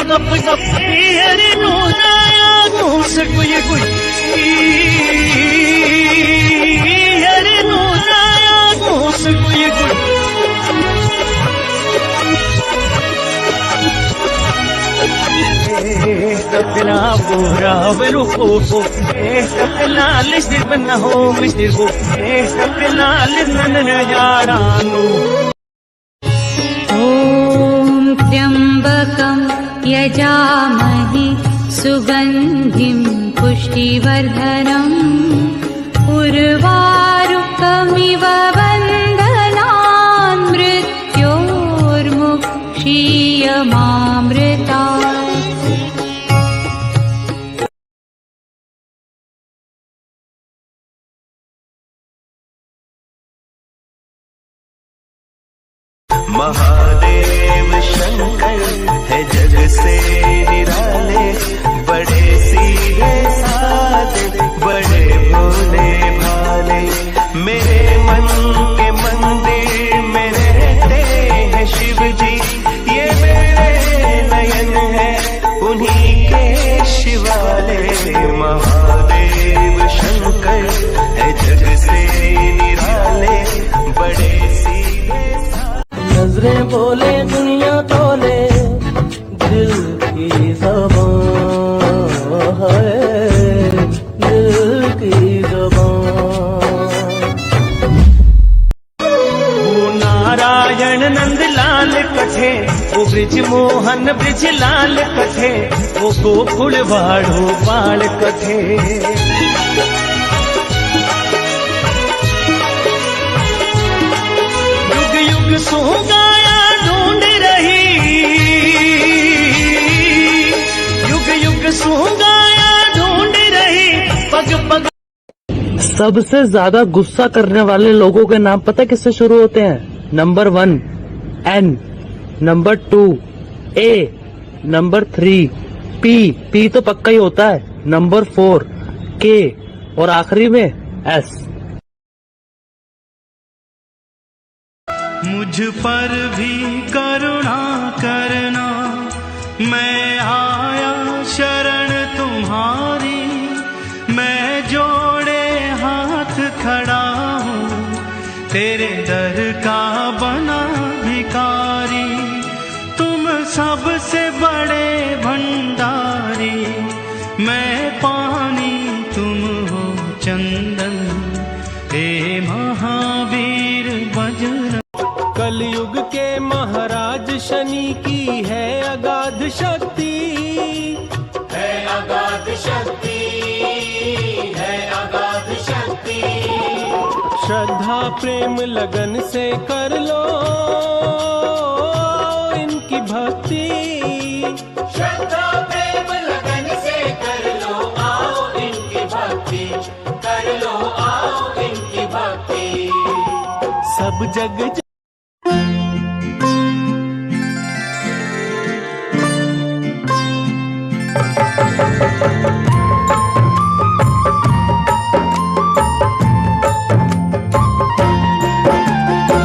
गप गप हरे नूराया घूस कोई कोई हरे नूराया घूस कोई कोई कपना बोरा बरुको कपना लिस्टर बना हो मिस्टर को कपना लिस्टर नजारानु त्र्यंबकं यजामहे सुगंधिं पुष्टिवर्धनम् उर्वारुकमिव वन्दनान् मृत्योर्मुक्षीयमामृतात्। महादेव शंकर है जग से निराले, बड़े सीधे साधे बड़े भोले भाले। मेरे मन के मंदिर में रहते हैं शिव जी, ये मेरे नयन है उन्हीं के शिवाले। महादेव शंकर है जग से निराले, बड़े नजरें बोले दुनिया तोले, दिल की ज़बान है, दिल की ज़बान। वो नारायण नंद लाल कथे, वो ब्रिज मोहन ब्रिज लाल कथे, वो गोकुल वाड़ो बाल कथे। युग युग सो गाया ढूंढ रही, युग युग सो गाया ढूंढ रही, पग पग। सबसे ज्यादा गुस्सा करने वाले लोगों के नाम पता किससे शुरू होते हैं? Number 1 N, number 2 A, number 3 P, P तो पक्का ही होता है, नंबर 4 K और आखिरी में S। मुझ पर भी करुणा करना, मैं आया शरण तुम्हारी। मैं जोड़े हाथ खड़ा हूँ, तेरे दर का बना भिखारी। तुम सबसे बड़े भंडारी, मैं पानी तुम हो चंदन, हे महावीर बजरंग। कलयुग के महाराज शनि की है अगाध शक्ति, है अगाध शक्ति, है अगाध शक्ति। श्रद्धा प्रेम लगन से कर लो इनकी भक्ति, श्रद्धा प्रेम लगन से कर लो, आओ इनकी भक्ति कर लो, आओ इनकी भक्ति। सब जग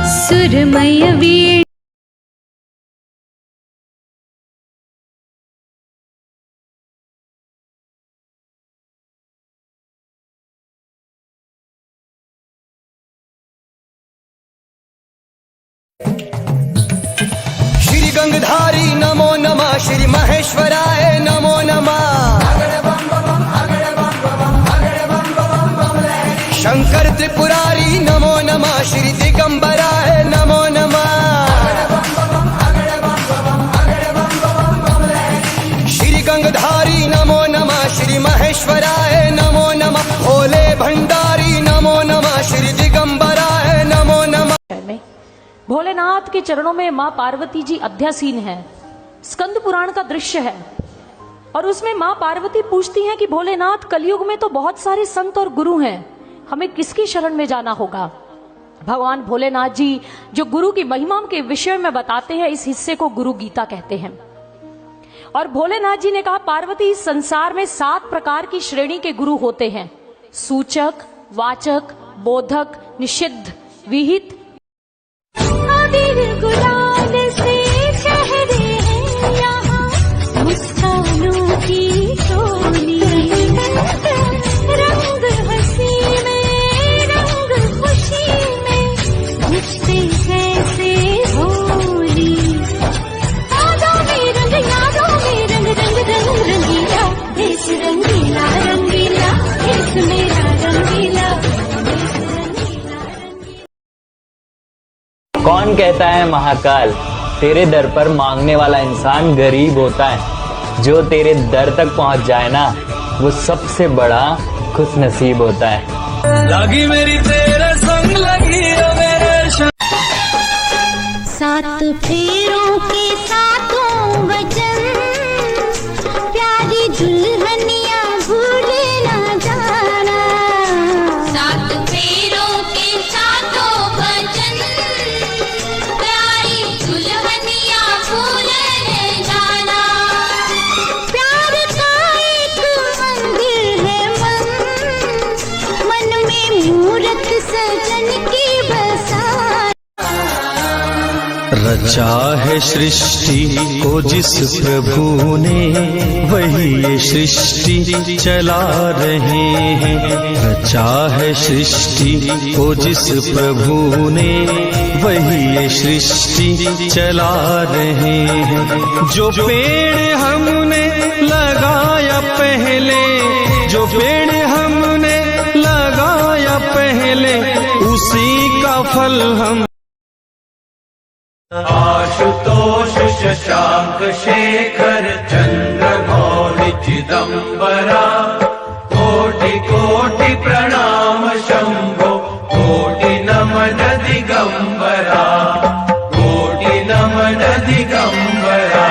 सुरमय वीर श्री गंगधारी नमो नमः, श्री महेश्वराय नमो नमः। शंकर त्रिपुरारी नमो नमः, श्री दिगंबराय नमो नमः। श्री गंगधारी नमो नमः, श्री महेश्वराय नमो नमः। भोले भंडारी नमो नमः, श्री दिगंबराय नमो नमः। भोलेनाथ के चरणों में माँ पार्वती जी अध्यासीन हैं। स्कंद पुराण का दृश्य है और उसमें माँ पार्वती पूछती हैं कि भोलेनाथ, कलयुग में तो बहुत सारे संत और गुरु हैं, हमें किसकी शरण में जाना होगा? भगवान भोलेनाथ जी जो गुरु की महिमा के विषय में बताते हैं, इस हिस्से को गुरु गीता कहते हैं। और भोलेनाथ जी ने कहा, पार्वती, संसार में 7 प्रकार की श्रेणी के गुरु होते हैं: सूचक, वाचक, बोधक, निषिद्ध, विहित। गुलाल से शहरे हैं यहाँ, कहता है महाकाल, तेरे दर पर मांगने वाला इंसान गरीब होता है। जो तेरे दर तक पहुंच जाए ना, वो सबसे बड़ा खुश नसीब होता है। लगी मेरी तेरे संग लगी मेरे सात फेरों के सातों वचन, प्यारी दुल्हनिया भूल न जाना। सात फेरों के सातों वचन, प्यारी दुल्हनिया भूल न जाना। प्यार का एक मंदिर है मन में मूरत सजन की बसा। रचा है सृष्टि को जिस प्रभु ने, वही ये सृष्टि चला रहे हैं। रचा है सृष्टि को जिस प्रभु ने, वही ये सृष्टि चला रहे हैं। जो पेड़ हमने लगाया पहले, जो पेड़ हमने लगाया पहले, उसी का फल हम। आशुतोष शशांक शेखर चंद्र मौलि चिदंबरा, कोटि कोटि प्रणाम शंभो, कोटि नमन दिगंबरा, कोटि नमन दिगंबरा।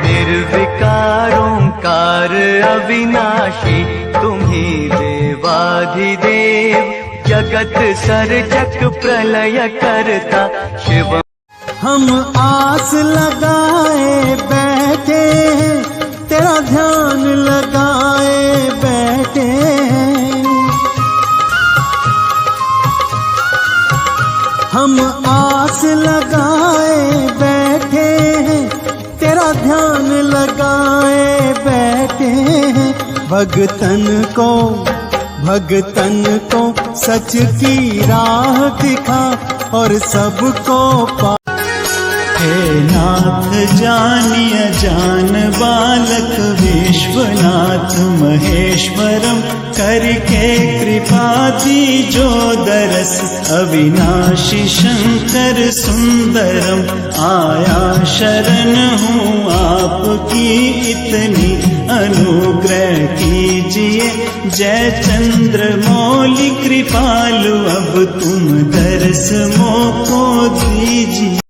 निर्विकार ओंकार अविनाशी, तुम्ही देवाधिदेव, जगत सर्जक प्रलय करता शिव। हम आस लगाए बैठे हैं, तेरा ध्यान लगाए बैठे हैं। हम आस लगाए बैठे हैं, तेरा ध्यान लगाए बैठे हैं। भगतन को सच की राह दिखा और सबको पा। हे नाथ जानिय जान बालक विश्वनाथ महेश्वरम, करके कृपा दीजो दरस अविनाशी शंकर सुंदरम। आया शरण हूँ आपकी इतनी अनुग्रह कीजिए, जय चंद्र मौलि कृपालु अब तुम दरस मोको दीजिए।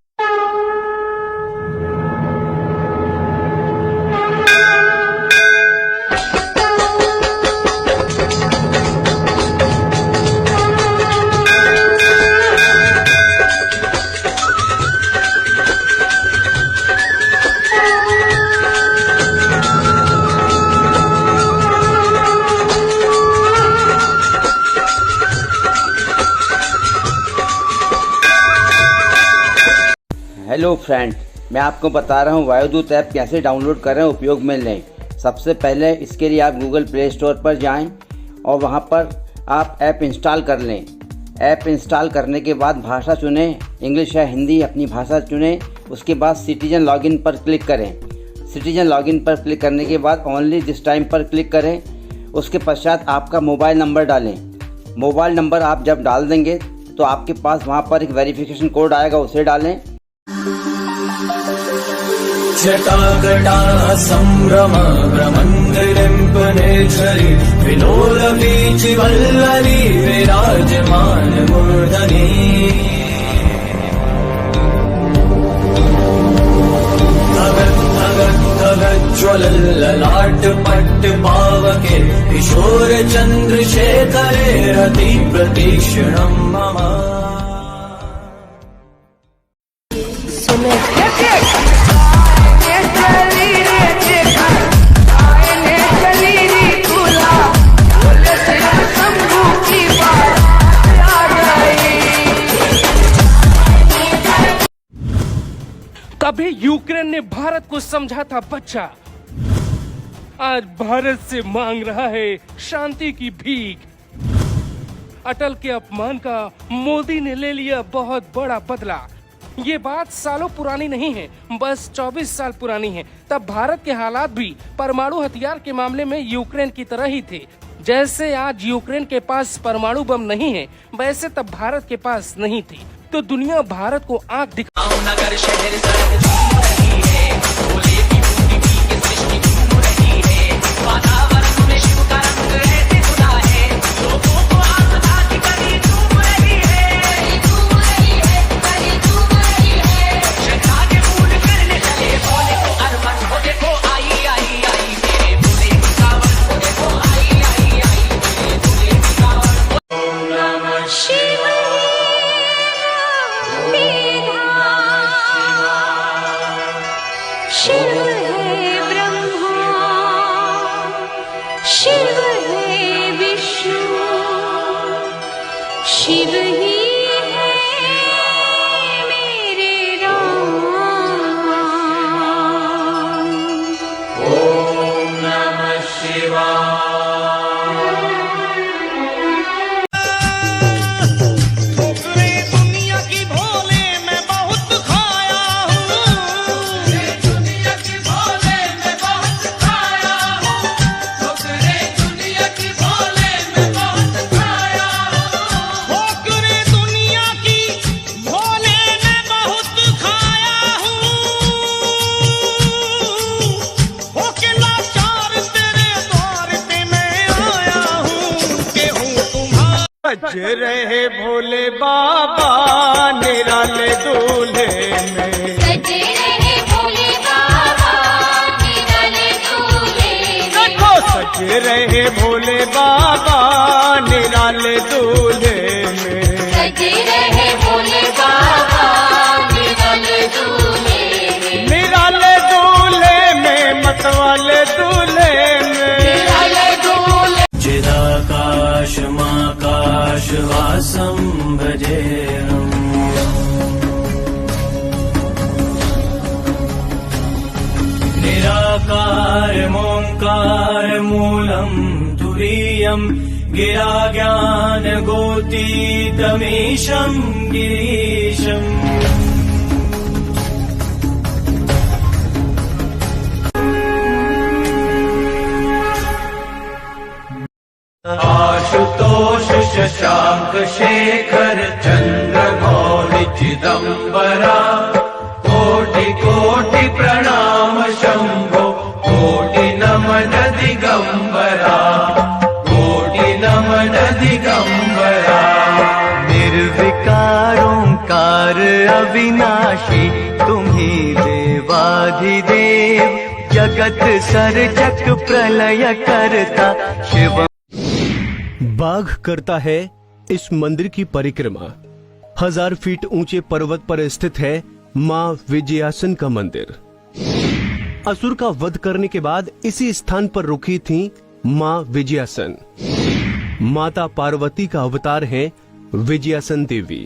हेलो फ्रेंड, मैं आपको बता रहा हूँ वायुदूत ऐप कैसे डाउनलोड करें, उपयोग में लें। सबसे पहले इसके लिए आप गूगल प्ले स्टोर पर जाएं और वहाँ पर आप ऐप इंस्टॉल कर लें। ऐप इंस्टॉल करने के बाद भाषा चुनें, इंग्लिश या हिंदी अपनी भाषा चुनें। उसके बाद सिटीजन लॉगिन पर क्लिक करें। सिटीजन लॉगिन पर क्लिक करने के बाद ओनली दिस टाइम पर क्लिक करें। उसके पश्चात आपका मोबाइल नंबर डालें। मोबाइल नंबर आप जब डाल देंगे तो आपके पास वहाँ पर एक वेरिफिकेशन कोड आएगा, उसे डालें। जटाकटाः सम्भ्रमा भ्रमन्दिरिम्पनेश्वरी, विलोलवीचिवल्लरी विराजमानमूर्धनी। ज्वलल्ललाटपट्ट पावके, किशोर चन्द्रशेखरे रति प्रतीक्षणं मम। कभी यूक्रेन ने भारत को समझा था बच्चा, आज भारत से मांग रहा है शांति की भीख। अटल के अपमान का मोदी ने ले लिया बहुत बड़ा बदला। ये बात सालों पुरानी नहीं है, बस 24 साल पुरानी है। तब भारत के हालात भी परमाणु हथियार के मामले में यूक्रेन की तरह ही थे। जैसे आज यूक्रेन के पास परमाणु बम नहीं है, वैसे तब भारत के पास नहीं थी। तो दुनिया भारत को आंख दिखा। नगर शहर सड़क झूम रही है, भोले की बूटी पी के सृष्टि घूम रही है, वातावरण में शिव का रंग ऐसे खुदा है, लोगों को आस्था की कली झूम रही है, झूम रही है, कली झूम रही है, श्रद्धा के फूल करने चले भोले को अर्पण, वो देखो आई आई आई मेरे भोले की सावन, वो देखो आई आई आई मेरे भोले की सावन। ओम नमः शिवाय। शिव है ब्रह्मा, शिव है विष्णु, शिव ही है मेरे राम। ओम नमः शिवाय। दुनिया की भोले मैं बहुत खाया हूँ, दुनिया की भोले मैं बहुत खाया हूँ, दुनिया की भोले मैं बहुत खाया हूँ, दुनिया की भोले मैं बहुत खाया हूँ, के लाचार तेरे द्वार पे मैं आया हूँ, के हूँ तुम्हारा। सज रहे भोले बाबा निराले दूल्हे में, सजे रहे भोले बाबा निराले दूल्हे में, देखो सज रहे भोले बाबा निराले दूल्हे में, सजे रहे भोले बाबा निराले दूल्हे में, निराले दूल्हे में मतवाले दूल्हे में, निराले दूल्हे। चिदाकाशमाकाश वासं भजेऽहम्, निराकारमोङ्कारमूलं तुरीयं गिरा ज्ञानगोतीतमीशं गिरीशम्। आशुतोष शशांक शेखर चंद्रमौलि चिदंबरा, कोटि कोटि प्रणाम शंभो, कोटि नमन दिगंबरा, कोटि नमन दिगंबरा। निर्विकार ओंकार अविनाशी तुम्ही देवाधिदेव, जगत सर्जक प्रलय करता शिव। बाघ करता है इस मंदिर की परिक्रमा। 1000 फीट ऊंचे पर्वत पर स्थित है मां विजयासन का मंदिर। असुर का वध करने के बाद इसी स्थान पर रुकी थी मां विजयासन। माता पार्वती का अवतार है विजयासन देवी।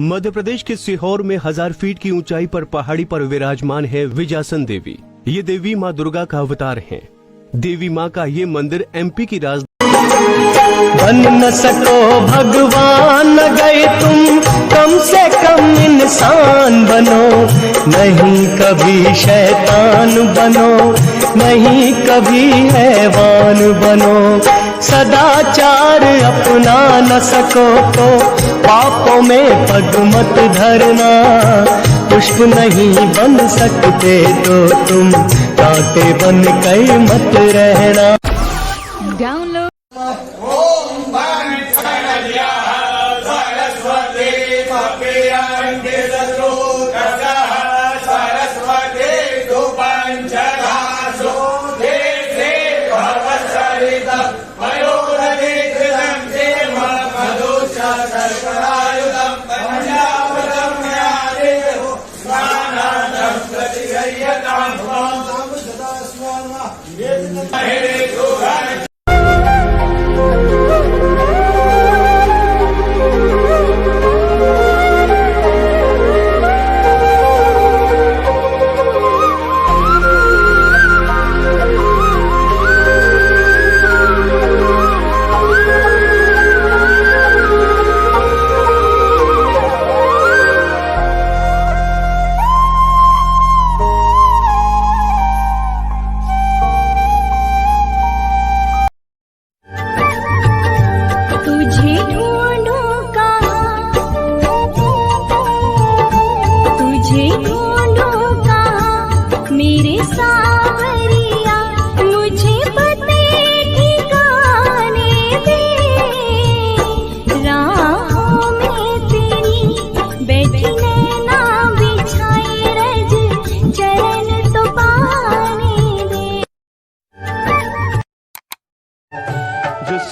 मध्य प्रदेश के सीहोर में 1000 फीट की ऊंचाई पर पहाड़ी पर विराजमान है विजयासन देवी। ये देवी मां दुर्गा का अवतार है। देवी मां का ये मंदिर एमपी की राजधानी। बन न सको भगवान न गए तुम, कम से कम इंसान बनो, नहीं कभी शैतान बनो, नहीं कभी हैवान बनो। सदाचार अपना न सको तो पापों में पग मत धरना, पुष्प नहीं बन सकते तो तुम कांटे बन कर मत रहना। डाउनलोड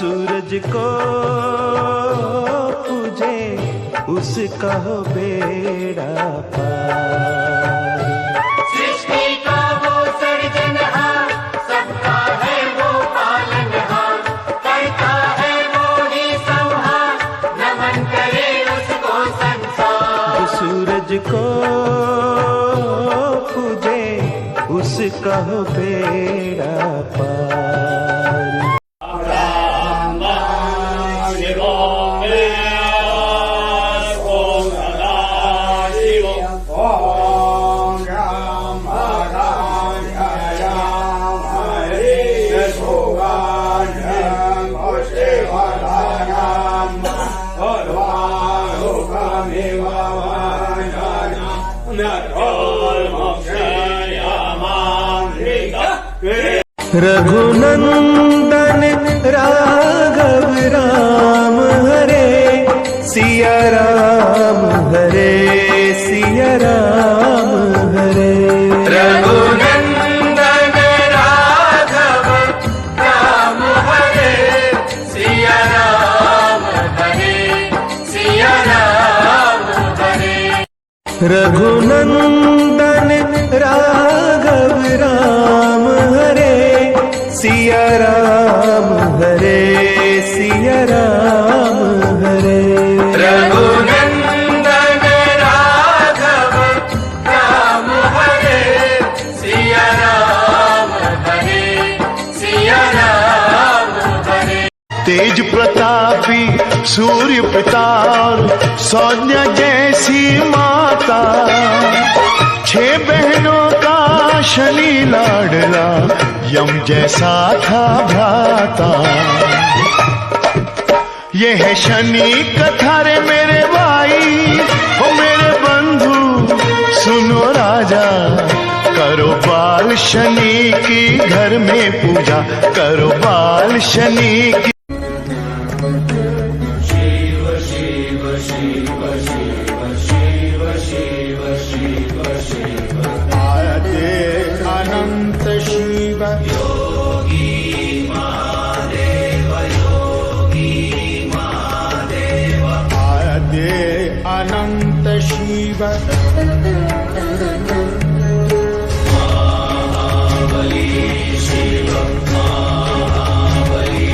सूरज को पूजे उसका हो बेड़ा पार। सृष्टि का वो सृजनहार, सबका है वो पालनहार, करता है वो ही संहार, नमन करे उसको संसार। जो सूरज को पूजे उसका हो बेड़ा पार। रघुनंदन राघव राम हरे, सिया राम हरे, सिया राम हरे। रघुनंदन राघव राम हरे, सिया राम हरे, सिया राम हरे। रघुनंदन राघव राम हरे, सिया राम हरे, सिया राम हरे। रघुनंदन राघव राम हरे, सिया राम हरे, सिया राम हरे। तेज प्रतापी सूर्य पितार, सौज्ञा जैसी माता, 6 बहनों का शनि लाडला, यम जैसा था भ्राता। ये है शनि कथा रे मेरे भाई, हो मेरे बंधु सुनो राजा, करो बाल शनि की घर में पूजा, करो बाल शनि की। अनंत शिव योगी महादेव, योगी महादेव, आदे अनंत शिव महाबली शिव, महाबली।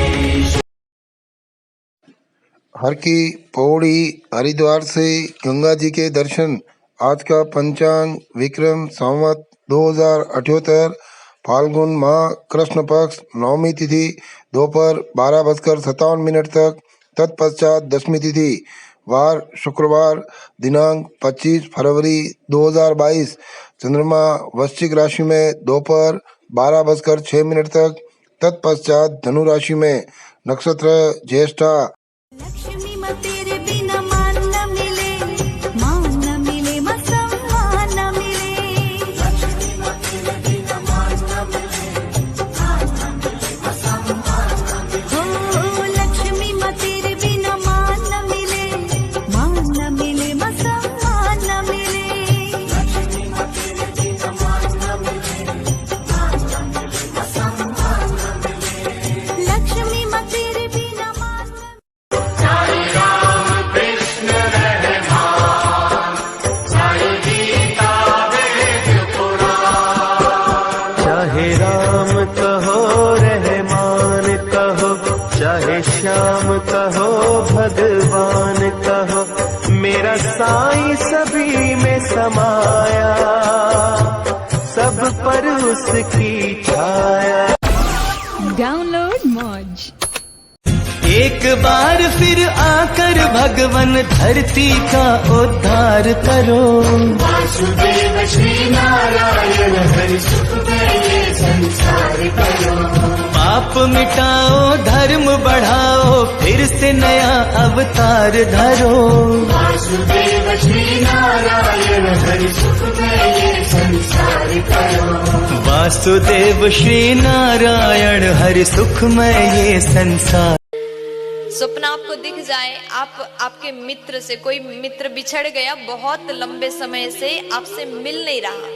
हर की पौड़ी हरिद्वार से गंगा जी के दर्शन। आज का पंचांग विक्रम संवत 2078 फाल्गुन माह कृष्ण पक्ष नवमी तिथि दोपहर 12:57 तक, तत्पश्चात दशमी तिथि वार शुक्रवार दिनांक 25 फरवरी 2022। चंद्रमा वृश्चिक राशि में दोपहर 12:06 तक, तत्पश्चात धनु राशि में। नक्षत्र ज्येष्ठा। लक्ष्मी माँ तेरे बिना मान न मिले, मान न मिले, माँ सम्मान न मिले। लक्ष्मी माँ तेरे बिना मान न मिले, मान न मिले, माँ सम्मान न मिले। हो लक्ष्मी माँ तेरे बिना मान न मिले, मान न मिले, माँ सम्मान न मिले। लक्ष्मी माँ तेरे बिना मान न मिले, मान न मिले, माँ सम्मान न मिले। लक्ष्मी माँ तेरे बिना मान न साई राम कृष्ण रहमान, साई गीता वेद पुराण। चाहे राम कहो रहमान कहो, चाहे श्याम कहो भगवान कहो, मेरा साईं सभी में समाया, सब पर उसकी छाया। डाउनलोड मौज। एक बार फिर आकर भगवन धरती का उद्धार करो। वासुदेव श्री नारायण हरि सुख में ये संसार करो। पाप मिटाओ धर्म बढ़ाओ, फिर से नया अवतार धरो। वासुदेव श्री नारायण हरि सुख में ये संसार करो। वासुदेव श्री नारायण हरि सुख में ये संसार। सपना आपको दिख जाए, आपके मित्र से कोई मित्र बिछड़ गया, बहुत लंबे समय से आपसे मिल नहीं रहा,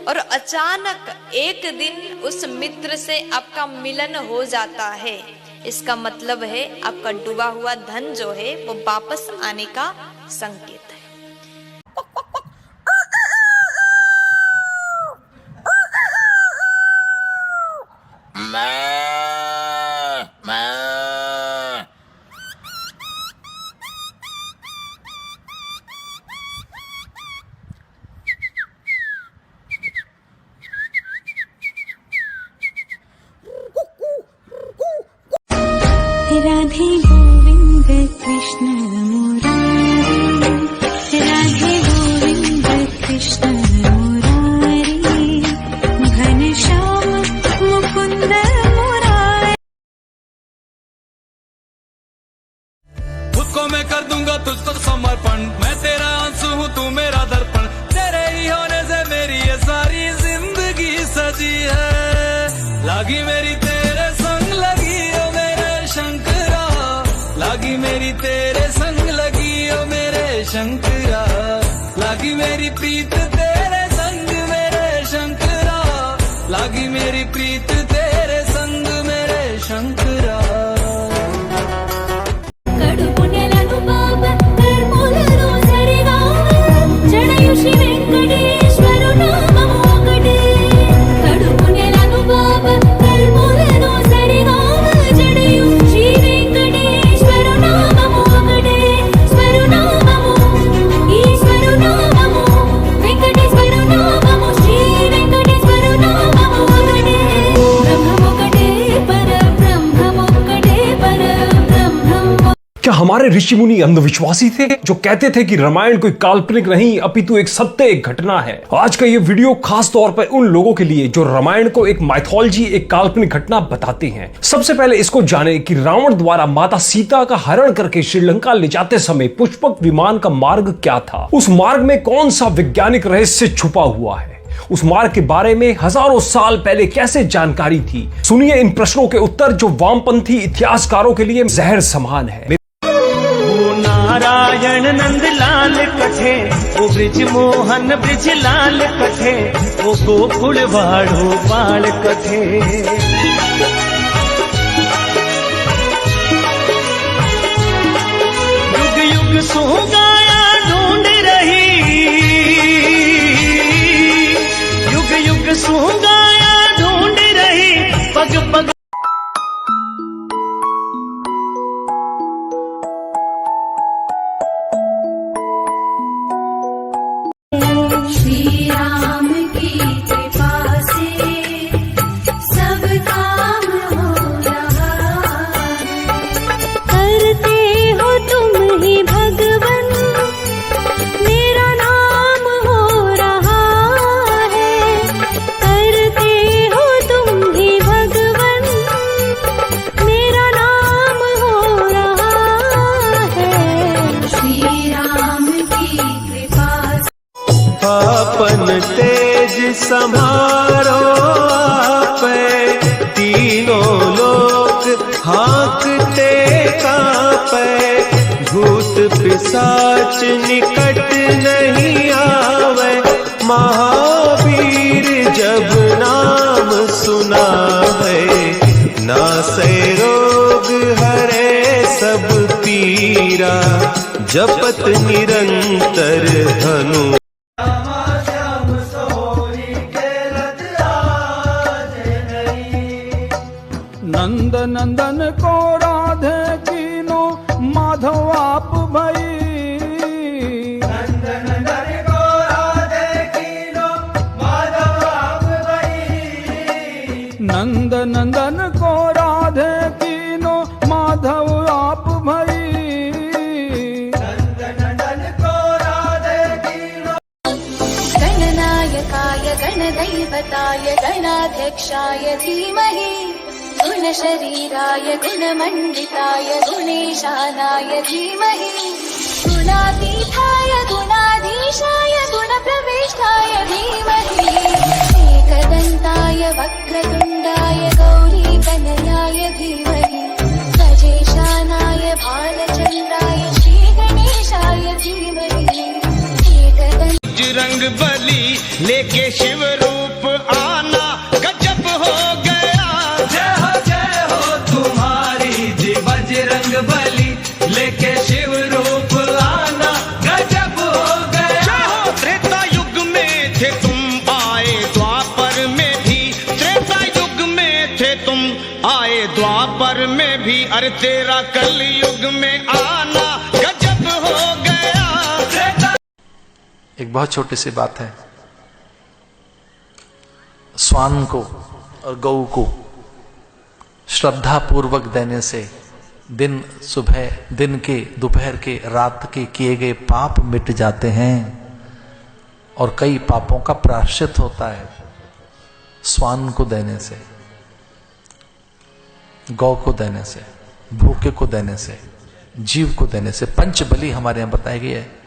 और अचानक एक दिन उस मित्र से आपका मिलन हो जाता है। इसका मतलब है आपका डूबा हुआ धन जो है वो वापस आने का संकेत है। राधे गोविंद कृष्ण मुरारी, राधे गोविंद कृष्ण मुरारी, घनश्याम मुकुंद मुरारी। खुद को मैं कर दूंगा तुझको समर्पण, मैं तेरा आंसू हूँ तू मेरा दर्पण, तेरे ही होने से मेरी ये सारी जिंदगी सजी है। लागी मेरी तेरे संग लगी ओ मेरे शंकरा, लागी मेरी तेरे संग लगी ओ मेरे शंकरा, लागी मेरी प्रीत तेरे संग मेरे शंकरा, लागी मेरी प्रीत तेरे संग मेरे शंकरा। కడు పుణ్యాలను పాప కర్మలను సరిగావ జడయు శ్రీ వెంకటేశ్వరు నామము ఒకటే, కడు పుణ్యాలను పాప కర్మలను సరిగావ జడయు శ్రీ వెంకటేశ్వరు నామము ఒకటే, స్వరు నామము ఈశ్వరు నామము వెంకటేశ్వరు నామము శ్రీ వెంకటేశ్వరు నామము ఒకటే, బ్రహ్మము ఒకటే పరబ్రహ్మము ఒకటే పరబ్రహ్మము। क्या हमारे ऋषि मुनि अंधविश्वासी थे जो कहते थे कि रामायण कोई काल्पनिक नहीं अपितु एक सत्य एक घटना है? आज का ये वीडियो खास तौर पर उन लोगों के लिए जो रामायण को एक माइथोलॉजी एक काल्पनिक घटना बताते हैं। सबसे पहले इसको जाने कि रावण द्वारा माता सीता का हरण करके श्रीलंका ले जाते समय पुष्पक विमान का मार्ग क्या था, उस मार्ग में कौन सा वैज्ञानिक रहस्य छुपा हुआ है, उस मार्ग के बारे में हजारों साल पहले कैसे जानकारी थी। सुनिए इन प्रश्नों के उत्तर जो वामपंथी इतिहासकारों के लिए जहर समान है। नारायण नंद लाल कथे, वो ब्रिज मोहन ब्रिज लाल कथे, वो गोकुल वाड़ो बाल कथे। युग युग सो गाया ढूंढ रही, युग युग सो गाया ढूंढ रही, पग पग श्री राम की कृपा से सब काम हो रहा है, करते हो तुम ही भगवन, मेरा नाम हो रहा है, करते हो तुम ही भगवन, मेरा नाम हो रहा है, श्री राम की कृपा से। अपन तेज समारो आपे, तीनों लोग हाँकते कांपे, भूत पिशाच निकट नहीं आवे, महावीर जब नाम सुनावे, नासे रोग हरे सब पीरा, जपत निरंतर हनु। नंद नंदन को राधे कीनो माधव आप भई, नंद नंदन को राधे कीनो माधव आप भई, नंद नंदन को राधे कीनो माधव आप भई, नंद नंदन को राधे कीनो। गणनायकाय गणदैवताय गणाध्यक्षाय धीमहि, गुणशरीराय गुणमण्डिताय गुणेशानाय धीमहि, गुणातीताय गुणाधीशाय गुणप्रविष्टाय धीमहि, एकदन्ताय वक्रतुण्डाय गौरीतनयाय धीमहि, गजेशानाय भालचन्द्राय श्रीगणेशाय धीमहि, रंग बली लेके शिव रूप आना गजब हो गया, जय हो तुम्हारी आए द्वापर में भी, अरे तेरा कलयुग में आना गजब हो गया। एक बहुत छोटी सी बात है, स्वान को और गऊ को श्रद्धा पूर्वक देने से दिन सुबह, दिन के, दोपहर के, रात के किए गए पाप मिट जाते हैं और कई पापों का प्रायश्चित होता है स्वान को देने से, गौ को देने से, भूखे को देने से, जीव को देने से। पंच बलि हमारे यहां बताई गई है।